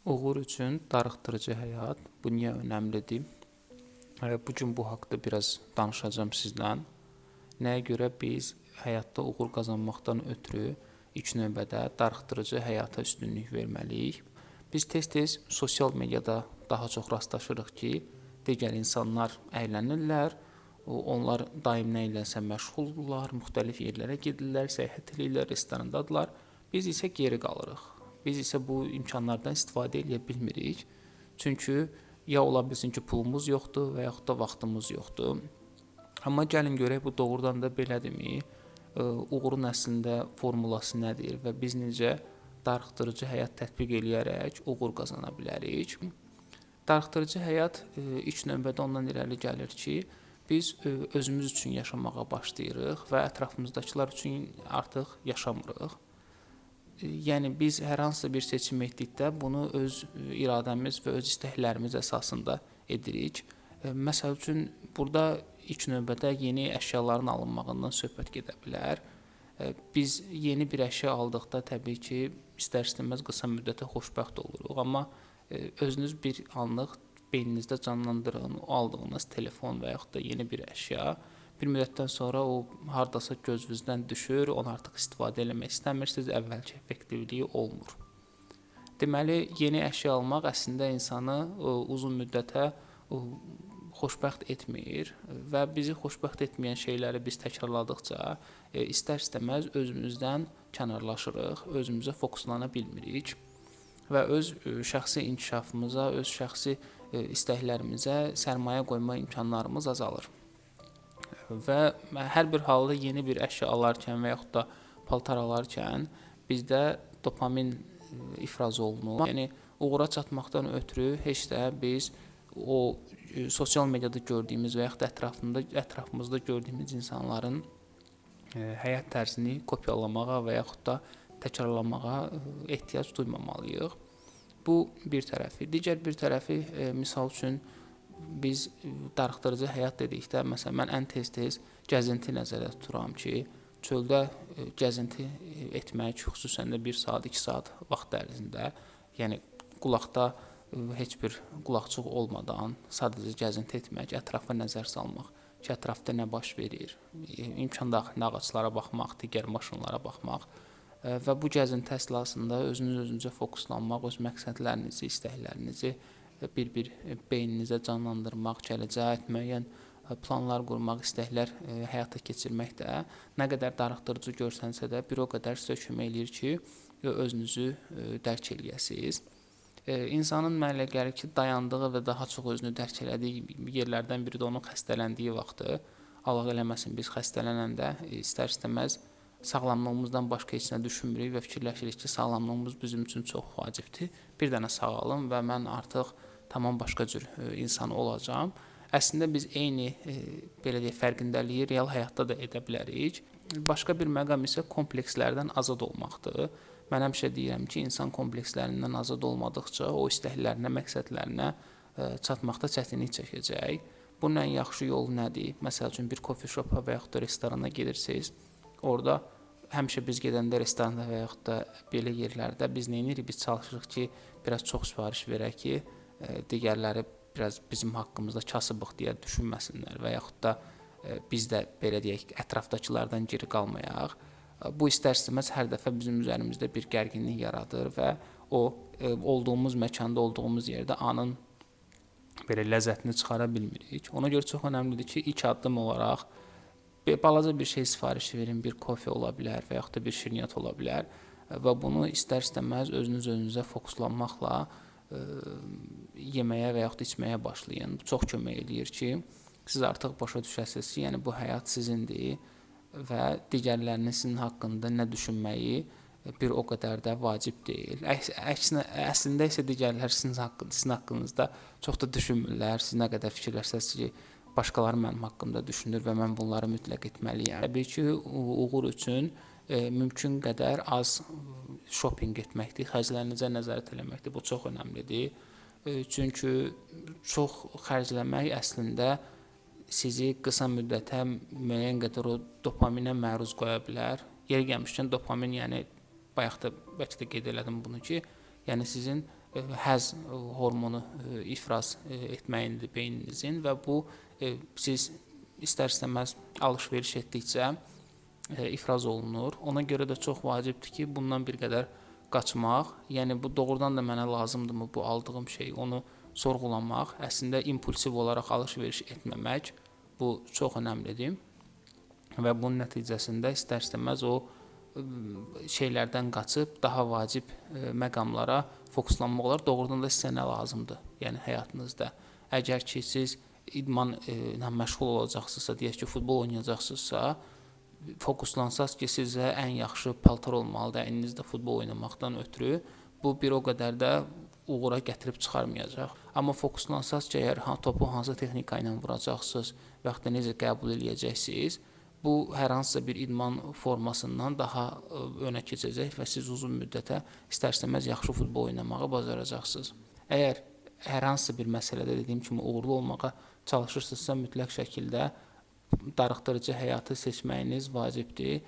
Uğur üçün darıxdırıcı həyat. Bu niyə önəmlidir? Bu gün bu haqqda biraz danışacağım sizlə. Nəyə görə biz həyatda uğur qazanmaqdan ötürü ilk növbədə darıxdırıcı həyata üstünlük verməliyik? Biz tez-tez sosial mediada daha çox rastlaşırıq ki, digər insanlar əylənirlər, onlar daim nə iləsə məşğuldurlar, müxtəlif yerlərə gedirlər, səyahət edirlər, restorandadılar. Biz isə geri qalırıq. Biz isə bu imkanlardan istifadə edə bilmirik. Çünki ya ola bilsin ki, pulumuz yoxdur və yaxud da vaxtımız yoxdur. Amma gəlin görək bu doğrudan da belədirmi? Uğurun əslində formulası nədir və biz necə darıxdırıcı həyat tətbiq eləyərək uğur qazana bilərik? Darıxdırıcı həyat ilk növbədə ondan irəli gəlir ki, biz özümüz üçün yaşamağa başlayırıq və ətrafımızdakılar üçün artıq yaşamırıq. Yəni biz hər hansı bir seçim etdikdə bunu öz iradəmiz və öz istəklərimiz əsasında edirik. Məsəl üçün burada ilk növbədə yeni əşyaların alınmağından söhbət gedə bilər. Biz yeni bir əşya aldıqda təbii ki, istər-istəməz qısa müddətə xoşbəxt oluruq, amma özünüz bir anlıq beyninizdə canlandırın, o aldığınız telefon və yaxud da yeni bir əşya bir müddətdən sonra o hardasa gözünüzdən düşür, onu artıq istifadə etmək istəmirsiniz, əvvəlki effektivliyi olmur. Deməli, yeni əşya almaq əslində insanı uzun müddətə xoşbəxt etmir və bizi xoşbəxt etməyən şeyləri biz təkrarladıqca istər-istəməz özümüzdən kənarlaşırıq, özümüzə fokuslana bilmirik və öz şəxsi inkişafımıza, öz şəxsi istəklərimizə sərmayə qoyma imkanlarımız azalır. Və hər bir halda yeni bir əşya alarkən və yaxud da paltar alarkən bizdə dopamin ifraz olunur. Yəni uğura çatmaqdan ötürü heç də biz o sosial mediada gördüyümüz və yaxud da ətrafımızda gördüyümüz insanların həyat tərzini kopyalamağa və yaxud da təkrarlamağa ehtiyac duymamalıyıq. Bu bir tərəfi. Digər bir tərəfi misal üçün biz darıxdırıcı həyat dedikdə, məsələn, mən ən tez-tez gəzinti nəzərdə tuturam ki, çöldə gəzinti etmək, xüsusən də 1 saat, 2 saat vaxt ərzində, yəni qulaqda heç bir qulaqçıq olmadan sadəcə gəzinti etmək, ətrafa nəzər salmaq ki, ətrafda nə baş verir, imkan daxilində ağaclara baxmaq, digər maşınlara baxmaq və bu gəzinti əsnasında özünüzə fokuslanmaq, öz məqsədlərinizi, istəklərinizi bir-bir beyninizə canlandırmaq, gələcəyə aid müəyyən planlar qurmaq, istəklər həyata keçirmək də nə qədər darıxdırıcı görsənsə də bir o qədər sizə kömək eləyir ki, özünüzü dərk eləyəsiniz. İnsanın mənə elə gəlir ki, dayandığı və daha çox özünü dərk elədiyi yerlərdən biri də onun xəstələndiyi vaxtı. Allah eləməsin, biz xəstələnəndə istər-istəməz sağlamlığımızdan başqa heç nə düşünmürük və fikirləşirik ki, sağlamlığımız bizim üçün çox vacibdir. Bir dənə sağalım və mən artıq tamam başqa cür insan olacağam. Əslində biz eyni belə deyək fərqindəliyi real həyatda da edə bilərik. Başqa bir məqam isə komplekslərdən azad olmaqdır. Mən həmişə deyirəm ki, insan komplekslərindən azad olmadıqca o istəklərinə, məqsədlərinə çatmaqda çətinlik çəkəcək. Bunun ən yaxşı yolu nədir? Məsəl üçün bir coffee shop-a və yaxud da restorana gedirsiniz. Orada həmişə biz gedəndə restoranda və yaxud da belə yerlərdə biz nə edirik? Biz çalışırıq ki, biraz çox sifariş verək ki, digərləri biraz bizim haqqımızda kasıbıq deyə düşünməsinlər və yaxud da biz də belə deyək, ətrafdakılardan geri qalmayaq. Bu istər-istəməz hər dəfə bizim üzərimizdə bir gərginlik yaradır və o olduğumuz məkanda, olduğumuz yerdə anın belə ləzzətini çıxara bilmirik. Ona görə çox önəmlidir ki, ilk addım olaraq balaca bir şey sifariş verin, bir kofe ola bilər və yaxud da bir şirniyyat ola bilər və bunu istər-istəməz özünüzə fokuslanmaqla yeməyə və yaxud da içməyə başlayın. Bu çox kömək eləyir ki, siz artıq başa düşəsiniz ki, yəni bu həyat sizindir və digərlərinin sizin haqqında nə düşünməyi bir o qədər də vacib deyil. Əslində isə digərlər sizin haqqınızda çox da düşünmürlər. Siz nə qədər fikirlərsəniz ki, başqaları mənim haqqımda düşünür və mən bunları mütləq etməliyəm. Təbii ki, uğur üçün mümkün qədər az shopping etməkdir, xərclərinize nəzarət eləməkdir. Bu çox önəmlidir. Çünki çox xərcləmək əslində sizi qısa müddətə müəyyən qədər o dopaminə məruz qoya bilər. Yeri gəlmişkən dopamin, yəni bayaq da bəlkə də qeyd elədim bunu ki, yəni sizin həzz hormonu ifraz etməyindir beyninizin və bu siz istər-istəməz alış-veriş etdikcə ifraz olunur. Ona görə də çox vacibdir ki, bundan bir qədər qaçmaq, yəni bu doğrudan da mənə lazımdırmı bu aldığım şey, onu sorğulamaq, əslində impulsiv olaraq alış-veriş etməmək, bu çox önəmlidir və bunun nəticəsində istər-istəməz o şeylərdən qaçıb daha vacib məqamlara fokuslanmaq olar. Doğrudan da sizə nə lazımdır? Yəni həyatınızda. Əgər ki siz idman ilə məşğul olacaqsınızsa, deyək ki, futbol oynayacaqsınızsa, fokuslansaz ki, sizə ən yaxşı paltar olmalıdır əyninizdə futbol oynamaqdan ötürü. Bu bir o qədər də uğura gətirib çıxarmayacaq. Amma fokuslansaz ki, əgər topu hansı texnika ilə vuracaqsınız və yaxud da necə qəbul edəcəksiniz, bu hər hansısa bir idman formasından daha önə keçəcək və siz uzun müddətə istər-istəməz yaxşı futbol oynamağı bacaracaqsınız. Əgər hər hansısa bir məsələdə dediyim kimi uğurlu olmağa çalışırsınızsa, mütləq şəkildə darıxdırıcı həyatı seçməyiniz vacibdir.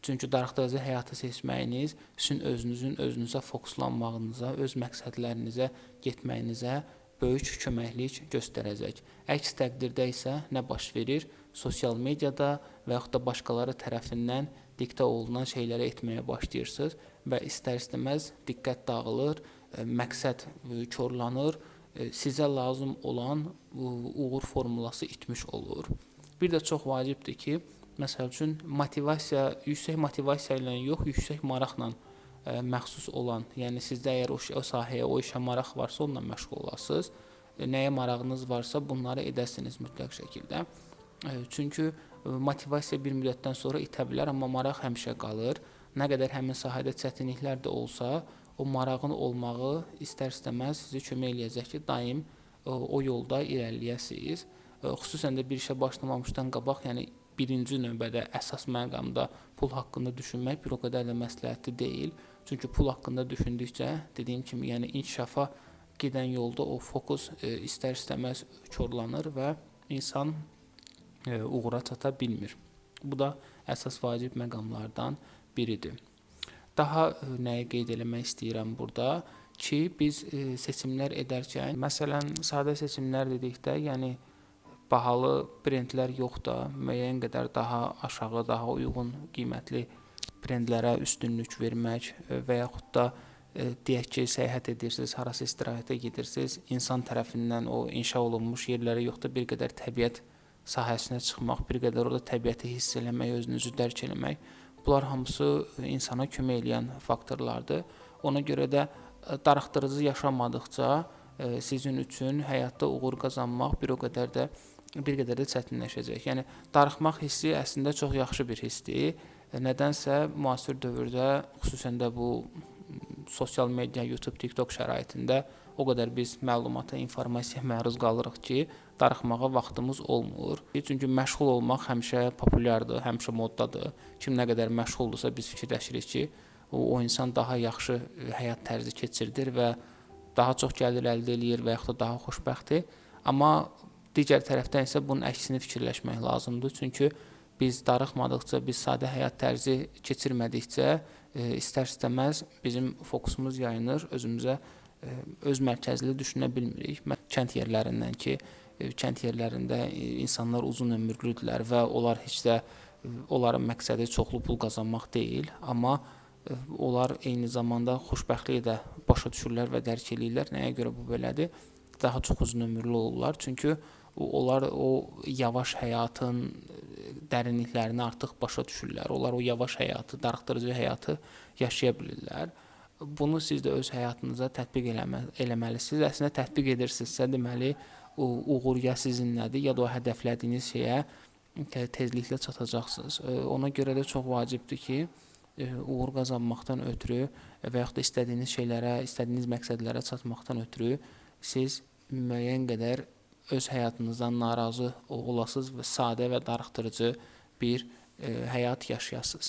Çünki darıxdırıcı həyatı seçməyiniz sizin özünüzə fokuslanmağınıza, öz məqsədlərinizə getməyinizə böyük köməklik göstərəcək. Əks təqdirdə isə nə baş verir? Sosial mediada və yaxud da başqaları tərəfindən diktə olunan şeyləri etməyə başlayırsınız və istər-istəməz diqqət dağılır, məqsəd korlanır, sizə lazım olan uğur formulası itmiş olur. Bir də çox vacibdir ki, məsəl üçün yüksək motivasiya ilə yox, yüksək maraqla məxsus olan, yəni sizdə əgər o sahəyə, o işə maraq varsa, onunla məşğul olasınız. Nəyə marağınız varsa, bunları edəsiniz mütləq şəkildə. Çünki motivasiya bir müddətdən sonra itə bilər, amma maraq həmişə qalır. Nə qədər həmin sahədə çətinliklər də olsa, o marağın olmağı istər-istəməz sizi kömək eləyəcək ki, daim o yolda irəliləyəsiniz. Xüsusən də bir işə başlamamışdan qabaq, yəni birinci növbədə əsas məqamda pul haqqında düşünmək bir o qədər də məsləhətli deyil. Çünki pul haqqında düşündükcə, dediyim kimi, yəni inkişafa gedən yolda o fokus istər-istəməz korlanır və insan uğura çata bilmir. Bu da əsas vacib məqamlardan biridir. Daha nəyi qeyd eləmək istəyirəm burada ki, biz seçimlər edərkən, məsələn, sadə seçimlər dedikdə, yəni bahalı brendlər yox da, müəyyən qədər daha aşağı, daha uyğun qiymətli brendlərə üstünlük vermək və yaxud da deyək ki, səyahət edirsiniz, harasa istirahətə gedirsiniz, insan tərəfindən o inşa olunmuş yerlərə yox da bir qədər təbiət sahəsinə çıxmaq, bir qədər orada təbiəti hiss eləmək, özünüzü dərk eləmək, bunlar hamısı insana kömək edən faktorlardır. Ona görə də darıxdırıcı yaşamadıqca sizin üçün həyatda uğur qazanmaq bir qədər də çətinləşəcək. Yəni darıxmaq hissi əslində çox yaxşı bir hissdir. Nədənsə müasir dövrdə, xüsusən də bu sosial media, YouTube, TikTok şəraitində o qədər biz məlumata, informasiyaya məruz qalırıq ki, darıxmağa vaxtımız olmur. Çünki məşğul olmaq həmişə populyardır, həmişə moddadır. Kim nə qədər məşğuldursa biz fikirləşirik ki, o insan daha yaxşı həyat tərzi keçirdir və daha çox gəlir əldə eləyir və yaxud da daha xoşbəxtdir. Amma digər tərəfdən isə bunun əksini fikirləşmək lazımdır. Çünki biz darıxmadıqca, biz sadə həyat tərzi keçirmədikcə istər-istəməz bizim fokusumuz yayınır, öz mərkəzli düşünə bilmirik. Kənd yerlərindən ki, kənd yerlərində insanlar uzun ömürlüdürlər və onların məqsədi çoxlu pul qazanmaq deyil, amma onlar eyni zamanda xoşbəxtliyi də başa düşürlər və dərk edirlər. Nəyə görə bu belədir? Daha çox uzun ömürlü olurlar. Çünki onlar o yavaş həyatın dərinliklərini artıq başa düşürlər. Onlar o yavaş həyatı, darıxdırıcı həyatı yaşaya bilirlər. Bunu siz də öz həyatınıza tətbiq eləməlisiniz. Əslində tətbiq edirsinizsə, deməli uğur ya sizinlədir, ya da o hədəflədiyiniz şeyə tezliklə çatacaqsınız. Ona görə də çox vacibdir ki, uğur qazanmaqdan ötürü və yaxud da istədiyiniz şeylərə, istədiyiniz məqsədlərə çatmaqdan ötürü siz müəyyən qədər öz həyatınızdan narazı olasınız və sadə və darıxdırıcı bir həyat yaşayasınız.